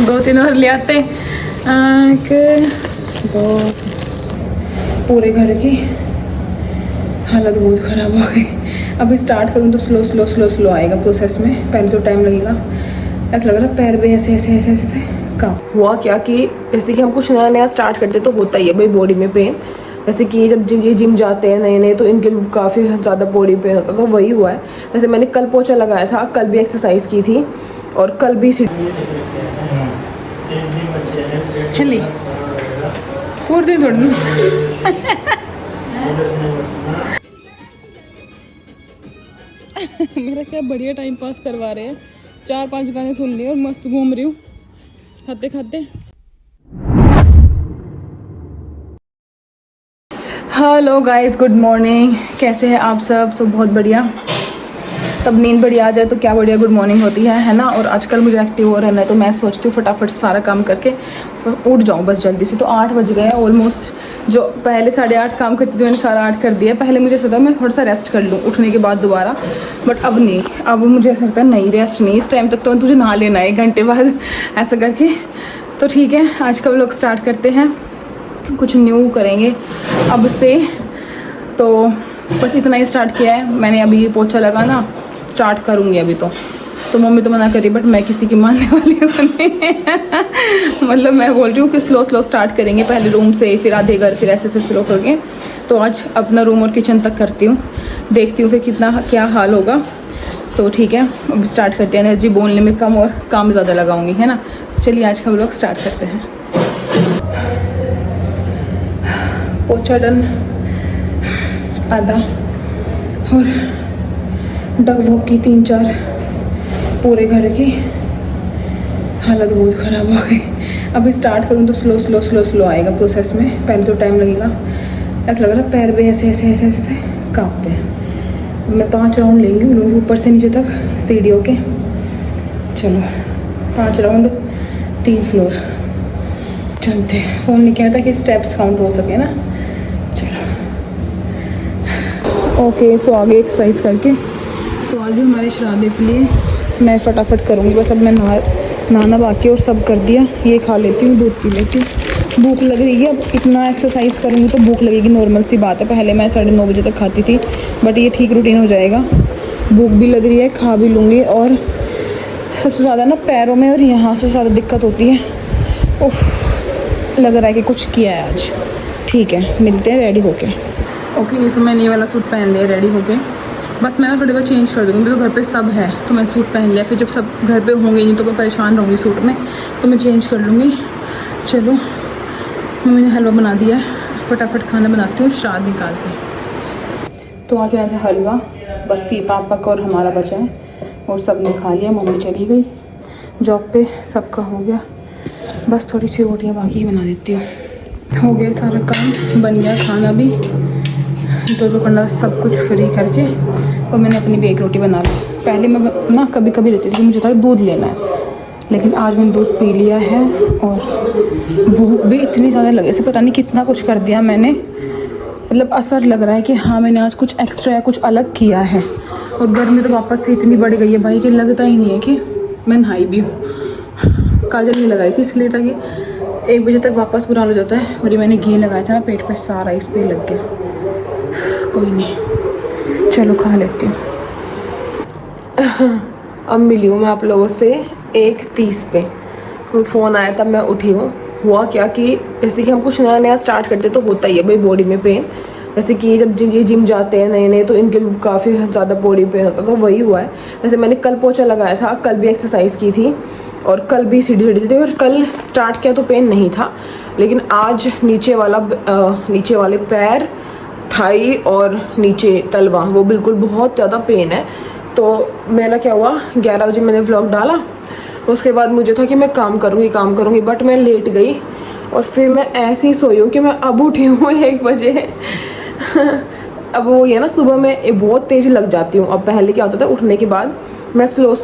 दो तीन और ले आते। दो पूरे घर की हालत बहुत ख़राब हो गई। अभी स्टार्ट करूँ तो स्लो स्लो स्लो स्लो आएगा प्रोसेस में, पहले तो टाइम लगेगा। ऐसा लग रहा है पैर भी ऐसे ऐसे ऐसे ऐसे काम हुआ क्या कि जैसे कि हम कुछ नया नया स्टार्ट करते तो होता ही है भाई बॉडी में पेन। जैसे कि जब ये जिम जाते हैं नए नए तो इनके काफ़ी ज़्यादा बॉडी पेन होता है, तो वही हुआ है। जैसे मैंने कल पोछा लगाया था, कल भी एक्सरसाइज की थी और कल भी हेली पूरे दिन मेरा क्या बढ़िया टाइम पास करवा रहे हैं। 4-5 गाने सुन लिए और मस्त घूम रही हूँ खाते खाते। Hello guys, good morning. कैसे हैं आप सब? बहुत बढ़िया। तब नींद बढ़िया आ जाए तो क्या बढ़िया गुड मॉर्निंग होती है ना। और आजकल मुझे एक्टिव हो रहना है तो मैं सोचती हूँ फटाफट सारा काम करके उठ जाऊँ बस जल्दी से। तो 8 बज गए ऑलमोस्ट। जो पहले 8:30 काम करती थी मैंने सारा 8 कर दिया। पहले मुझे ऐसा था मैं थोड़ा सा रेस्ट कर लूँ उठने के बाद दोबारा, बट अब नहीं। अब मुझे ऐसा लगता है नहीं, रेस्ट नहीं, इस टाइम तक तो तुझे नहा लेना है 1 घंटे बाद ऐसा करके। तो ठीक है, आज का व्लॉग स्टार्ट करते हैं। कुछ न्यू करेंगे अब से, तो बस इतना ही स्टार्ट किया है मैंने। अभी पोछा लगाना स्टार्ट करूँगी अभी तो मम्मी तो मना करी, बट मैं किसी की मानने वाली नहीं मतलब मैं बोल रही हूँ कि स्लो स्लो स्टार्ट करेंगे, पहले रूम से फिर आधे घर, फिर ऐसे ऐसे स्लो करके। तो आज अपना रूम और किचन तक करती हूँ, देखती हूँ फिर कितना क्या हाल होगा। तो ठीक है, अब स्टार्ट करते हैं। एनर्जी बोलने में कम और काम ज़्यादा लगाऊंगी, है ना। चलिए आज का व्लॉग स्टार्ट करते हैं। पोछा डन आधा और डगबोग की 3-4 पूरे घर की हालत बहुत ख़राब हो गई। अभी स्टार्ट करूँ तो स्लो स्लो स्लो स्लो आएगा प्रोसेस में, पहले तो टाइम लगेगा। ऐसा लग रहा है पैर भी ऐसे ऐसे ऐसे ऐसे कांपते हैं। मैं 5 राउंड लूँगी ऊपर से नीचे तक सीढ़ियों के। चलो 5 राउंड 3 फ्लोर चलते हैं। फ़ोन लेके आया था कि स्टेप्स काउंट हो सके ना। चलो ओके, सो आगे एक्सरसाइज करके। तो आज भी हमारे श्राद्ध, इसलिए मैं फटाफट करूँगी बस। अब मैं नहाना बाकी और सब कर दिया। ये खा लेती हूँ, दूध पी लेती हूँ। भूख लग रही है, अब इतना एक्सरसाइज करूँगी तो भूख लगेगी, नॉर्मल सी बात है। पहले मैं 9:30 बजे तक खाती थी, बट ये ठीक रूटीन हो जाएगा। भूख भी लग रही है, खा भी लूँगी। और सबसे ज़्यादा ना पैरों में और यहाँ से ज़्यादा दिक्कत होती है। उफ, लग रहा है कि कुछ किया है आज। ठीक है, मिलते हैं रेडी होके। ओके, इसमें मैंने ये वाला सूट पहन लिया रेडी होके। बस मैं ना थोड़ी बार चेंज कर दूँगी, तो घर पे सब है तो मैं सूट पहन लिया। फिर जब सब घर पे होंगे नहीं तो मैं परेशान रहूँगी सूट में, तो मैं चेंज कर लूँगी। चलो, मम्मी ने हलवा बना दिया है, फटाफट खाना बनाती हूँ, श्राद्ध निकालते। तो आज आया था हलवा, बस पापा का और हमारा बचा है और सब ने खा लिया। मम्मी चली गई जॉब पे, सबका हो गया। बस थोड़ी सी रोटियाँ बाकी बना देती हूँ। हो गया सारा काम, बन गया खाना भी। तो जो करना सब कुछ फ्री करके और मैंने अपनी भी 1 रोटी बना ली। पहले मैं ना कभी कभी रहती थी कि मुझे था दूध लेना है, लेकिन आज मैंने दूध पी लिया है और भूख भी इतनी ज़्यादा लगे से पता नहीं कितना कुछ कर दिया मैंने। मतलब असर लग रहा है कि हाँ मैंने आज कुछ एक्स्ट्रा या कुछ अलग किया है। और गर्मी तो वापस से इतनी बढ़ गई है भाई कि लगता ही नहीं है कि मैं नहाई भी हूँ। काजल नहीं लगाई थी इसलिए था कि 1 बजे तक वापस बुरा हो जाता है। और ये मैंने घी लगाया था ना पेट पे, सारा इस पर लग गया। कोई नहीं, चलो खा लेती हूँ। अब मिली हूँ मैं आप लोगों से 1:30 पे। फ़ोन आया तब मैं उठी हूँ। हुआ क्या कि जैसे कि हम कुछ नया नया स्टार्ट करते तो होता ही है भाई बॉडी में पेन। जैसे कि जब ये जिम जाते हैं नए नए तो इनके काफ़ी ज़्यादा बॉडी पेन होता है, तो वही हुआ है। जैसे मैंने कल पोछा लगाया था, कल भी एक्सरसाइज की थी और कल भी सीढ़ी चढ़ी थी। और कल स्टार्ट किया तो पेन नहीं था, लेकिन आज नीचे वाले पैर, थाई और नीचे तलवा, वो बिल्कुल बहुत ज़्यादा पेन है। तो मेरा क्या हुआ, 11 बजे मैंने व्लॉग डाला। उसके बाद मुझे था कि मैं काम करूँगी, बट मैं लेट गई और फिर मैं ऐसे ही सोई हूँ कि मैं अब उठी हूँ 1 बजे अब वो ये ना सुबह में बहुत तेज़ लग जाती हूँ। अब पहले क्या होता था, उठने के बाद मैं स्लो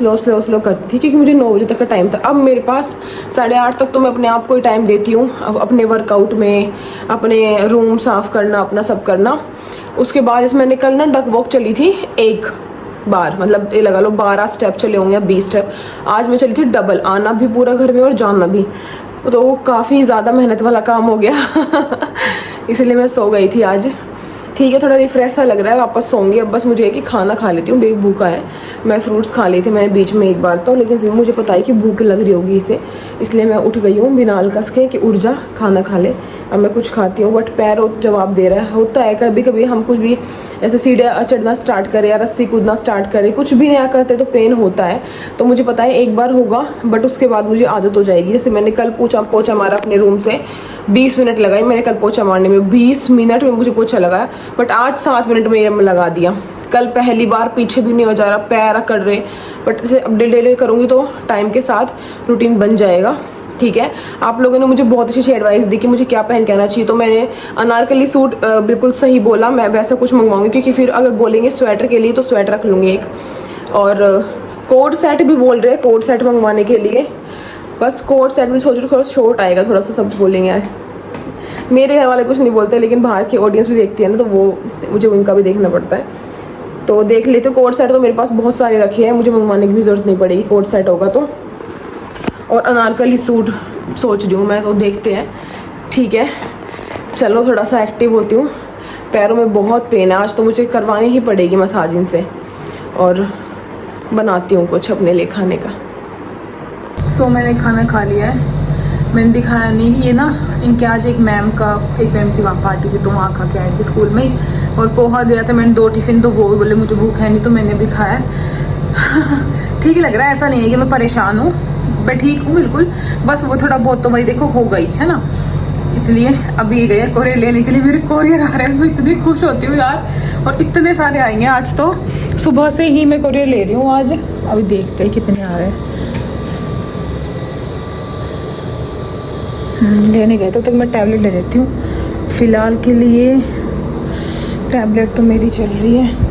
करती थी क्योंकि मुझे 9 बजे तक का टाइम था। अब मेरे पास 8:30 तक तो मैं अपने आप को ही टाइम देती हूँ, अपने वर्कआउट में, अपने रूम साफ़ करना, अपना सब करना। उसके बाद जैसे मैंने कल ना डक वॉक चली थी 1, बार, मतलब ये लगा लो 12 स्टेप चले होंगे या 20 स्टेप। आज मैं चली थी डबल, आना भी पूरा घर में और जाना भी, तो वो काफ़ी ज़्यादा मेहनत वाला काम हो गया इसलिए मैं सो गई थी आज। ठीक है, थोड़ा रिफ्रेश सा लग रहा है, वापस सोऊंगी। अब बस मुझे है कि खाना खा लेती हूँ, बेबी भूखा है। मैं फ्रूट्स खा ली थी मैंने बीच में एक बार तो, लेकिन फिर मुझे पता है कि भूख लग रही होगी इसे, इसलिए मैं उठ गई हूँ बिना कस के कि उठ जा खाना खा ले। अब मैं कुछ खाती हूँ, बट पैर जवाब दे रहा है। होता है कभी कभी हम कुछ भी ऐसे सीढ़ियाँ चढ़ना स्टार्ट करें या रस्सी कूदना स्टार्ट करें, कुछ भी नया करते तो पेन होता है। तो मुझे पता है एक बार होगा, बट उसके बाद मुझे आदत हो जाएगी। जैसे मैंने कल पोछा मारा अपने रूम से, 20 मिनट लगाई मैंने कल पोछा मारने में, 20 मिनट में मुझे पोछा लगाया, बट आज 7 मिनट में लगा दिया। कल पहली बार पीछे भी नहीं हो जा रहा, पैर अकड़ रहे, बट इसे अब डेली करूँगी तो टाइम के साथ रूटीन बन जाएगा। ठीक है, आप लोगों ने मुझे बहुत अच्छी एडवाइस दी कि मुझे क्या पहन के आना चाहिए, तो मैंने अनारकली सूट बिल्कुल सही बोला, मैं वैसा कुछ मंगवाऊंगी, क्योंकि फिर अगर बोलेंगे स्वेटर के लिए तो स्वेटर रख लूँगी एक, और कोट सेट भी बोल रहे हैं कोट सेट मंगवाने के लिए। बस कोट सेट में सोच रही थोड़ा शॉर्ट आएगा, थोड़ा सा सब बोलेंगे। मेरे घर वाले कुछ नहीं बोलते, लेकिन बाहर की ऑडियंस भी देखती है ना, तो वो मुझे उनका भी देखना पड़ता है। तो देख लेते हो, कोट सेट तो मेरे पास बहुत सारे रखे हैं, मुझे मंगवाने की भी ज़रूरत नहीं पड़ेगी कोट सेट होगा तो। और अनारकली सूट सोच रही हूँ मैं, तो देखते हैं। ठीक है, चलो थोड़ा सा एक्टिव होती हूँ। पैरों में बहुत पेन है, आज तो मुझे करवानी ही पड़ेगी मसाज इनसे, और बनाती हूँ कुछ अपने लिए खाने का। सो मैंने खाना खा लिया है, मैंने दिखाया नहीं। ये ना इनके आज एक मैम की वहाँ पार्टी थी, तो वहाँ खा के आई थी स्कूल में ही, और पोहा दिया था मैंने 2 टिफ़िन, तो वो बोले मुझे भूख है नहीं, तो मैंने भी खाया ठीक लग रहा है, ऐसा नहीं है कि मैं परेशान हूँ, मैं ठीक हूँ बिल्कुल। बस वो थोड़ा बहुत तो भाई देखो हो गई है ना, इसलिए अभी गए कोरियर लेने के लिए। मेरे कोरियर आ रहे हैं, मैं इतनी खुश होती हूँ यार, और इतने सारे आएंगे आज तो। सुबह से ही मैं कोरियर ले रही हूँ आज, अभी देखते हैं कितने आ रहे हैं। लेने गए, तो तक मैं टैबलेट ले लेती हूँ। फ़िलहाल के लिए टैबलेट तो मेरी चल रही है।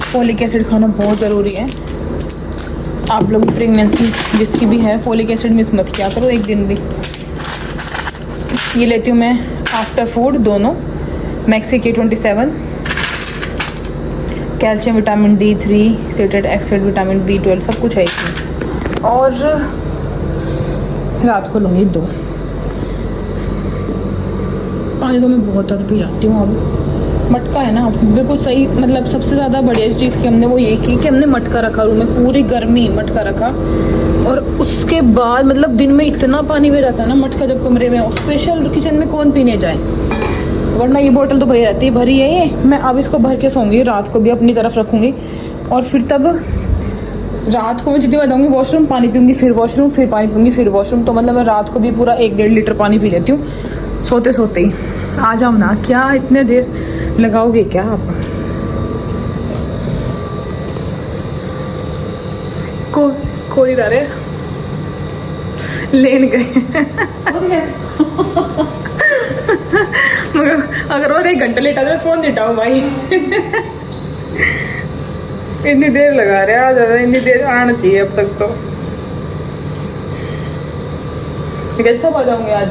फोलिक एसिड खाना बहुत ज़रूरी है। आप लोग प्रेगनेंसी जिसकी भी है, फोलिक एसिड मिस मत किया करो एक दिन भी। ये लेती हूँ मैं आफ्टर फूड दोनों, maxi K27, calcium, vitamin D3, citrate accessed, vitamin B12, सब कुछ है इसमें। और रात को लूँगी 2 पानी, तो मैं बहुत ज़्यादा पी जाती हूँ। अब मटका है ना बिल्कुल सही, मतलब सबसे ज़्यादा बढ़िया चीज़ की हमने वो ये की कि हमने मटका रखा रूम में, पूरी गर्मी मटका रखा। और उसके बाद मतलब दिन में इतना पानी बह जाता है ना मटका जब कमरे में हो, स्पेशल किचन में कौन पीने जाए, वरना ये बोतल तो भरी रहती है, भरी है ये। मैं अब इसको भर के सोऊंगी, रात को भी अपनी तरफ रखूँगी, और फिर तब रात को मैं जितनी बार जाऊँगी वॉशरूम पानी पीऊँगी, फिर वॉशरूम, फिर पानी पीऊँगी, फिर वॉशरूम। तो मतलब मैं रात को भी पूरा 1-1.5 लीटर पानी पी लेती हूँ सोते सोते ही। आ जाओ ना, क्या इतने देर लगाओगे क्या आप? कोई रहे लेन गए मगर अगर और 1 घंटा लेटा तो मैं फ़ोन लेटाऊँ भाई इतनी देर लगा रहे आ ज़्यादा, इतनी देर आना चाहिए अब तक तो। कहते सब आ जाऊँगे आज,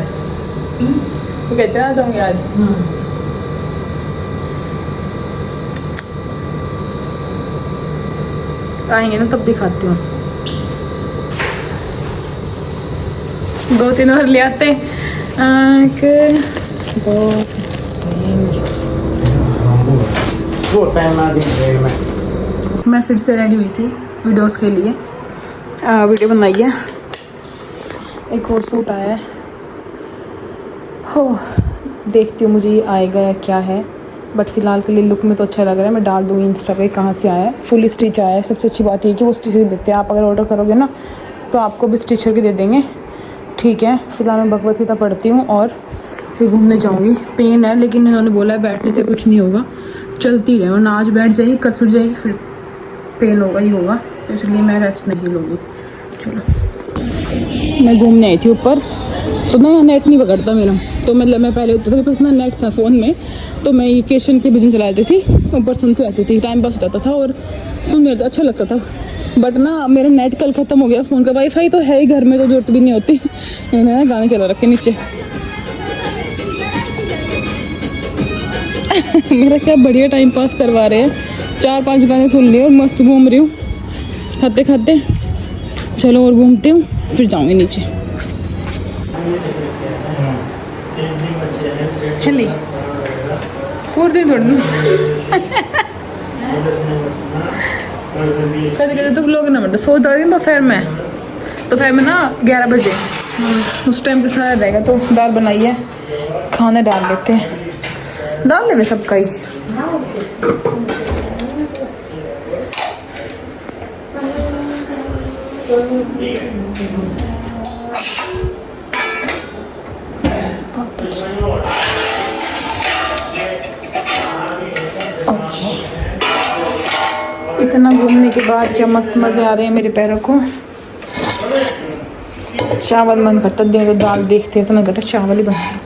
तो कहते आ जाऊँगे आज। आएंगे ना तब दिखाती हूँ। 2-3 और ले आते। 1 2 3। मैं फिर से रेडी हुई थी वीडियोस के लिए, वीडियो बनाई है। एक और सूट आया है, हो देखती हूँ मुझे ये आएगा या क्या है, बट फ़िलहाल के लिए लुक में तो अच्छा लग रहा है। मैं डाल दूँगी इंस्टा पे कहाँ से आया है। फुल स्टिच आया है। सबसे अच्छी बात ये कि वो स्टिच भी देते हैं, आप अगर ऑर्डर करोगे ना तो आपको भी स्टिच करके दे देंगे। ठीक है, फ़िलहाल मैं भगवत गीता पढ़ती हूँ और फिर घूमने जाऊँगी। पेन है लेकिन इन्होंने बोला है बैठने से कुछ नहीं होगा, चलती रहे, वरना आज बैठ जाएगी कल फिर जाएगी, फिर पेन होगा ही होगा, तो इसलिए मैं रेस्ट नहीं लूँगी। चलो मैं घूमने आई थी ऊपर, तो मैं नेट नहीं पकड़ता मेरा, तो मतलब मैं पहले होता था मेरे पास ना नेट था फ़ोन में, तो मैं ये केशन के भजन चला देती थी, ऊपर सुनती रहती थी, टाइम पास हो जाता था और सुनने अच्छा लगता था। बट ना मेरा नेट कल ख़त्म हो गया फ़ोन का। वाईफाई तो है ही घर में, तो जरूरत भी नहीं होती। मैंने ना गाने चला रखे नीचे। मेरा क्या बढ़िया टाइम पास करवा रहे हैं। 4-5 गाने सुन लिए और मस्त घूम रही हूँ खाते खाते। चलो और घूमती हूँ, फिर जाऊँगी नीचे। हेली पूरे दिन थोड़ी कभी कभी तो लोग ना मतलब सो दिन दोपहर में ना 11 बजे उस टाइम पे सारा रहेगा तो दाल बनाई है, खाना डाल लेते हैं। डाल देवे सबका ही। इतना घूमने के बाद क्या मस्त मज़े आ रहे हैं मेरे पैरों को। चावल मन करता दे तो दाल देखते हैं तो मन करता चावल ही बना लो।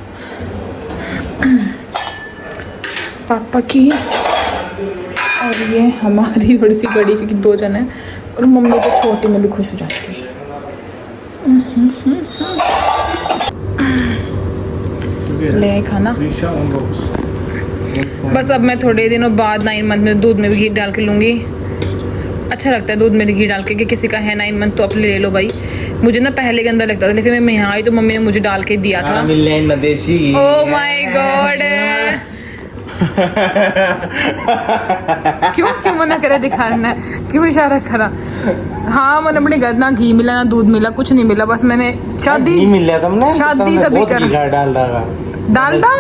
पापा की और ये हमारी थोड़ी सी बड़ी क्योंकि 2 जन है, और मम्मी तो छोटी में भी खुश हो जाती है। ले खाना बस। अब मैं थोड़े दिनों बाद 9 मंथ में दूध में भी घी डाल के लूँगी। अच्छा लगता है दूध में घी डाल के कि किसी का है 9 मंथ तो अपने ले लो भाई। मुझे ना पहले गंदा लगता था, लेकिन मैं यहाँ आई तो मम्मी ने मुझे डाल के दिया था। Oh my God. क्यों मना करे दिखाना, क्यों इशारा करा? हाँ मैंने अपने घर ना घी मिला ना दूध मिला, कुछ नहीं मिला। बस मैंने शादी तभी करा डालडा।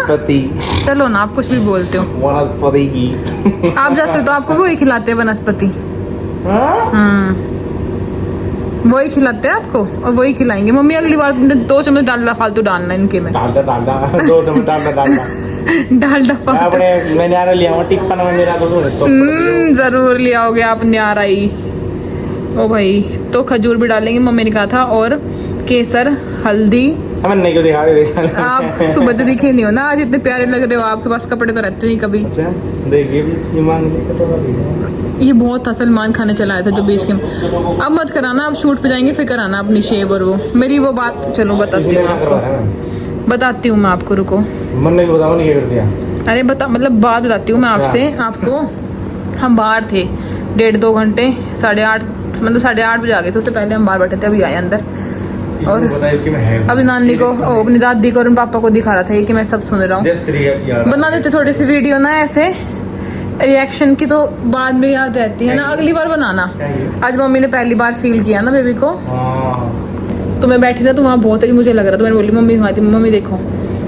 चलो ना आप कुछ भी बोलते हो। वनस्पति घी आप जाते हो तो आपको वही खिलाते हैं वनस्पति। वही खिलाते हैं आपको और वही खिलाएंगे। मम्मी अगली बार 2 चम्मच डालडा फालतू डालना इनके में। डालडा 2 चम्मच डालडा डालडा मैंने लिया टिप्पन में मेरा तो जरूर ले आओगे आप न्यारा ही। ओ भाई तो खजूर भी डालेंगे मम्मी ने कहा था, और केसर हल्दी। नहीं क्यों दिखा आप सुबह तो दिखे नहीं हो ना, आज इतने प्यारे लग रहे हो। आपके पास कपड़े तो रहते नहीं कभी। ये बहुत था, सलमान खान ने चलाया था जो बीच के। अब मत कराना, अब शूट पे जाएंगे फिर कराना अपनी शेव और वो मेरी वो बात। चलो बताती हूँ मैं आपको रुको। मन नहीं बताओ नहीं कर दिया। अरे बता मतलब बात बताती हूँ मैं आपको। हम बाहर थे 1.5-2 घंटे, 8:30 मतलब 8:30 बजे आ गए थे। उससे पहले हम बाहर बैठे थे, अभी आए अंदर। और अभी नानी को अपनी दादी को और पापा को दिखा रहा था ये कि मैं सब सुन रहा हूँ। बना देते थोड़ी सी वीडियो ना ऐसे रिएक्शन की, तो बाद में याद रहती है ना। अगली बार बनाना। आज मम्मी ने पहली बार फील किया ना बेबी को। तो मैं बैठी था तो वहाँ बहुत ही मुझे लग रहा था। मैंने बोली मम्मी वहाँ थी, मम्मी देखो।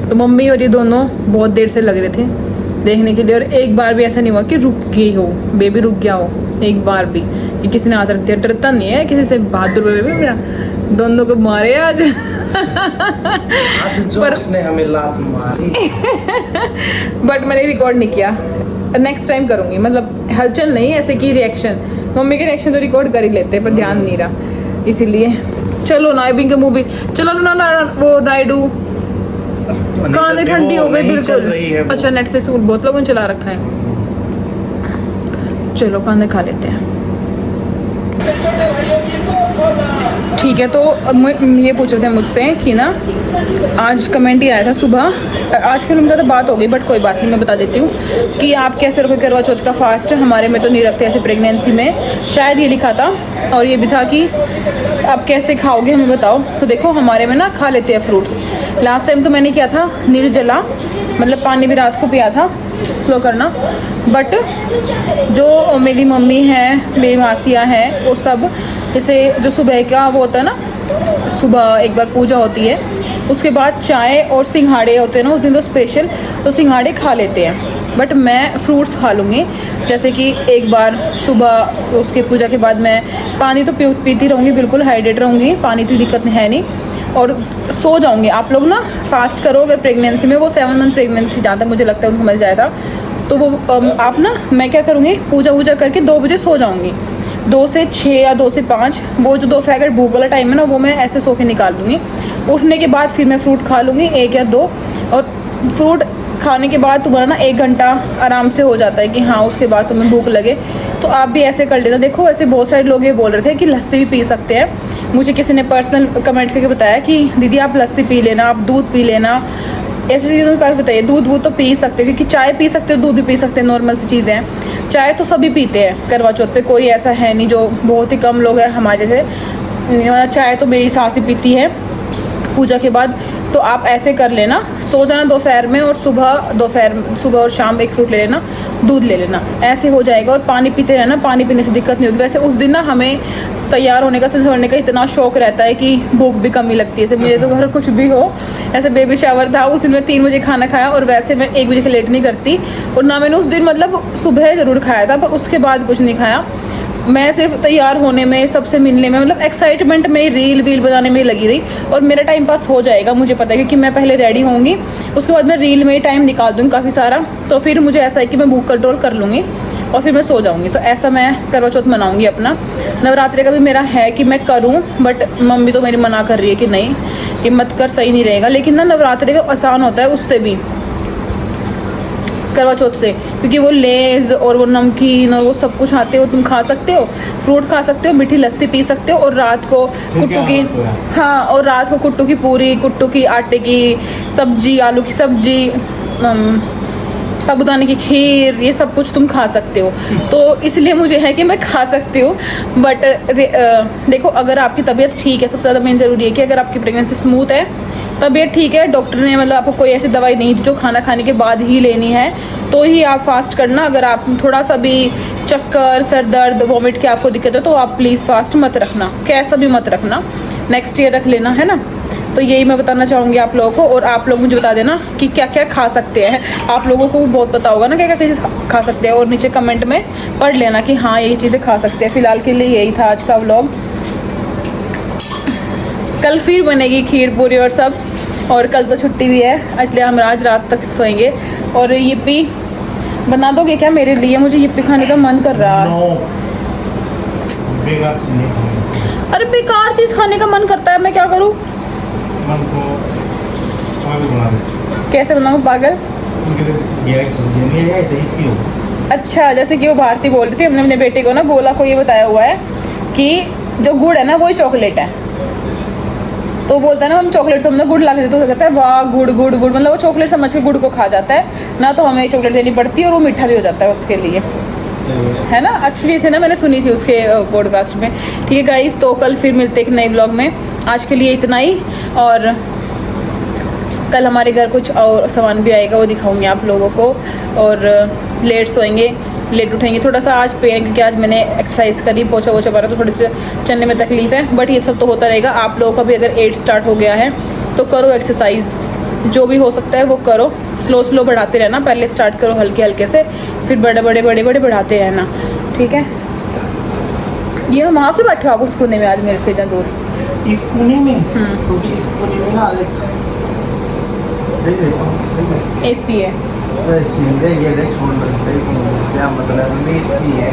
तो मम्मी और ये दोनों बहुत देर से लग रहे थे देखने के लिए। और एक बार भी ऐसा नहीं हुआ कि रुक गई हो, बेबी रुक गया हो एक बार भी कि किसी ने हाथ रख दिया। डरता नहीं है किसी से, बहादुर बेबी मेरा। दोनों को मारे आज पर ने हमें लात मारी। बट मैंने रिकॉर्ड नहीं किया, नेक्स्ट टाइम करूंगी। मतलब हलचल नहीं ऐसे की रिएक्शन। मम्मी के रिएक्शन तो रिकॉर्ड कर ही लेते हैं पर ध्यान नहीं रहा, इसीलिए। चलो ना अभी मूवी चलो ना वो नायडू कहानी ठंडी हो गई बिल्कुल। अच्छा नेटफ्लिक्स बहुत लोगों ने चला रखा है। चलो खाने खा लेते हैं। ठीक है तो अब ये पूछ रहे थे मुझसे कि ना आज कमेंट ही आया था सुबह। आजकल हम ज़्यादा बात हो गई बट कोई बात नहीं, मैं बता देती हूँ कि आप कैसे रखोगे करवा चौथ का फास्ट। हमारे में तो नहीं रखते ऐसे प्रेगनेंसी में, शायद ये लिखा था। और ये भी था कि आप कैसे खाओगे हमें बताओ। तो देखो हमारे में ना खा लेते हैं फ्रूट्स। लास्ट टाइम तो मैंने किया था निर्जला, मतलब पानी भी रात को पिया था, स्लो करना। बट जो मेरी मम्मी है, मेरी मासियाँ हैं, वो सब जैसे जो सुबह का वो होता है ना, सुबह एक बार पूजा होती है, उसके बाद चाय और सिंघाड़े होते हैं ना उस दिन तो स्पेशल, तो सिंघाड़े खा लेते हैं। बट मैं फ्रूट्स खा लूँगी। जैसे कि एक बार सुबह उसके पूजा के बाद मैं पानी तो पीती रहूँगी, बिल्कुल हाइड्रेट रहूँगी, पानी की दिक्कत है नहीं। और सो जाऊँगी। आप लोग ना फास्ट करो अगर प्रेगनेंसी में, वो 7 मंथ प्रेगनेंट थी, ज़्यादा मुझे लगता है उनको मर जाया था। तो वो आप ना, मैं क्या करूँगी, पूजा वूजा करके 2 बजे सो जाऊँगी। 2 से 6 या 2 से 5 वो जो दोपहर भूख वाला टाइम है ना, वो मैं ऐसे सो के निकाल दूँगी। उठने के बाद फिर मैं फ्रूट खा लूँगी 1 या 2। और फ्रूट खाने के बाद तुम्हारा ना 1 घंटा आराम से हो जाता है कि हाँ उसके बाद तुम्हें भूख लगे, तो आप भी ऐसे कर लेना। देखो ऐसे बहुत सारे लोग ये बोल रहे थे कि लस्सी भी पी सकते हैं। मुझे किसी ने पर्सनल कमेंट करके बताया कि दीदी आप लस्सी पी लेना, आप दूध पी लेना, ऐसी चीज़ों का बताइए। दूध वूध तो पी सकते हो, क्योंकि चाय पी सकते हो, दूध भी पी सकते हैं, नॉर्मल सी चीज़ें हैं। चाय तो सभी पीते हैं करवा चौथ पे, कोई ऐसा है नहीं, जो बहुत ही कम लोग हैं हमारे जैसे। चाय तो मेरी सास ही पीती है पूजा के बाद। तो आप ऐसे कर लेना, सो जाना दोपहर में और सुबह और शाम एक फ्रूट ले लेना, दूध ले लेना, ऐसे हो जाएगा। और पानी पीते रहना, पानी पीने से दिक्कत नहीं होगी। वैसे उस दिन ना हमें तैयार होने का, संभलने का इतना शौक रहता है कि भूख भी कमी लगती है। जैसे मेरे तो घर कुछ भी हो, ऐसे बेबी शावर था उस दिन मैं 3 बजे खाना खाया, और वैसे मैं 1 बजे से लेट नहीं करती। और ना मैंने उस दिन मतलब सुबह ज़रूर खाया था, पर उसके बाद कुछ नहीं खाया। मैं सिर्फ तैयार होने में, सबसे मिलने में, मतलब एक्साइटमेंट में, रील वील बनाने में लगी रही। और मेरा टाइम पास हो जाएगा, मुझे पता है, क्योंकि मैं पहले रेडी होंगी, उसके बाद मैं रील में ही टाइम निकाल दूँगी काफ़ी सारा। तो फिर मुझे ऐसा है कि मैं भूख कंट्रोल कर लूँगी और फिर मैं सो जाऊँगी। तो ऐसा मैं करवा चौथ मनाऊँगी अपना। नवरात्रि का भी मेरा है कि मैं करूँ, बट मम्मी तो मेरी मना कर रही है कि नहीं, ये मत कर, सही नहीं रहेगा। लेकिन ना नवरात्रि का आसान होता है उससे भी, करवा चौथ से, क्योंकि वो लेज़ और वो नमकीन और वो सब कुछ आते हो, तुम खा सकते हो, फ्रूट खा सकते हो, मीठी लस्सी पी सकते हो, और रात को कुट्टू की, हाँ, और रात को कुट्टू की पूरी, कुट्टू की आटे की सब्जी, आलू की सब्जी, साबुदाने की खीर, ये सब कुछ तुम खा सकते हो। तो इसलिए मुझे है कि मैं खा सकती हूँ। बट देखो, अगर आपकी तबीयत ठीक है, सबसे ज़्यादा मेन ज़रूरी है कि अगर आपकी प्रेगनेंसी स्मूथ है, तबीयत ठीक है, डॉक्टर ने मतलब आपको कोई ऐसी दवाई नहीं दी जो खाना खाने के बाद ही लेनी है, तो ही आप फास्ट करना। अगर आप थोड़ा सा भी चक्कर, सर दर्द, वॉमिट की आपको दिक्कत है, तो आप प्लीज़ फास्ट मत रखना, कैसा भी मत रखना, नेक्स्ट ईयर रख लेना, है ना। तो यही मैं बताना चाहूँगी आप लोगों को। और आप लोग मुझे बता देना कि क्या क्या खा सकते हैं। आप लोगों को बहुत पता होगा ना क्या क्या चीज़ें खा सकते हैं, और नीचे कमेंट में पढ़ लेना कि हाँ यही चीज़ें खा सकते हैं। फ़िलहाल के लिए यही था आज का व्लॉग। कल फिर बनेगी खीर पूरी और सब, और कल तो छुट्टी भी है, इसलिए हम आज रात तक सोएंगे। और yippee बना दोगे क्या मेरे लिए? मुझे yippee खाने का मन कर रहा है। बेकार चीज़ नहीं खानी। अरे बेकार चीज़ खाने का मन करता है, मैं क्या करूँ? मन को पागल बना दे। कैसे बनाऊँ पागल? सब्जी नहीं है तो yippee हो। अच्छा, जैसे कि वो भारती बोल रही थी, हमने अपने बेटे को ना, गोला को ये बताया हुआ है कि जो गुड़ है ना वही चॉकलेट है। तो बोलता है ना, हम चॉकलेट तो हमने गुड़ ला के देते, तो कहता है वाह गुड़ गुड़ गुड़, मतलब वो चॉकलेट समझ के गुड़ को खा जाता है ना, तो हमें चॉकलेट देनी पड़ती है, और वो मीठा भी हो जाता है उसके लिए, है ना। अच्छी चीज़ है ना, मैंने सुनी थी उसके पॉडकास्ट में। ठीक है गाइस, तो कल फिर मिलते एक नए ब्लॉग में। आज के लिए इतना ही, और कल हमारे घर कुछ और सामान भी आएगा, वो दिखाऊंगी आप लोगों को। और लेट सोएंगे, लेट उठेंगे थोड़ा सा आज पे, क्योंकि आज मैंने एक्सरसाइज करी, पोछा वोछा मारा, तो थोड़ी सी चलने में तकलीफ है, बट ये सब तो होता रहेगा। आप लोगों का भी अगर 8 स्टार्ट हो गया है तो करो एक्सरसाइज, जो भी हो सकता है वो करो, स्लो स्लो बढ़ाते रहना। पहले स्टार्ट करो हल्के हल्के से, फिर बड़े बड़े बड़े बड़े बढ़ाते रहना, ठीक है। ये हम वहाँ पे बैठे हो आप उस कोने में आज मेरे से इतना दूर? इस कोने में, क्योंकि इस कोने में ना AC है। ये देख शोल्डर से, क्या मतलब एसी है।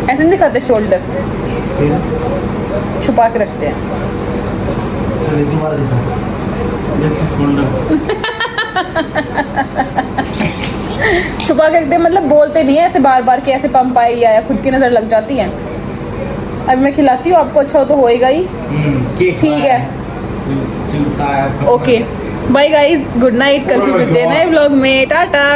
ऐसे नहीं दिखाते शोल्डर, फिर छुपा के रखते हैं। चलिए दोबारा दिखा, देखो शोल्डर छुपा के रखते हैं, मतलब बोलते नहीं है ऐसे बार बार कि ऐसे पंप आई या खुद की नज़र लग जाती है। अब मैं खिलाती हूँ आपको, अच्छा हो तो होएगा ही, ठीक है। Okay bye guys, good night. कल फिर मिलते हैं नए व्लॉग में, टाटा।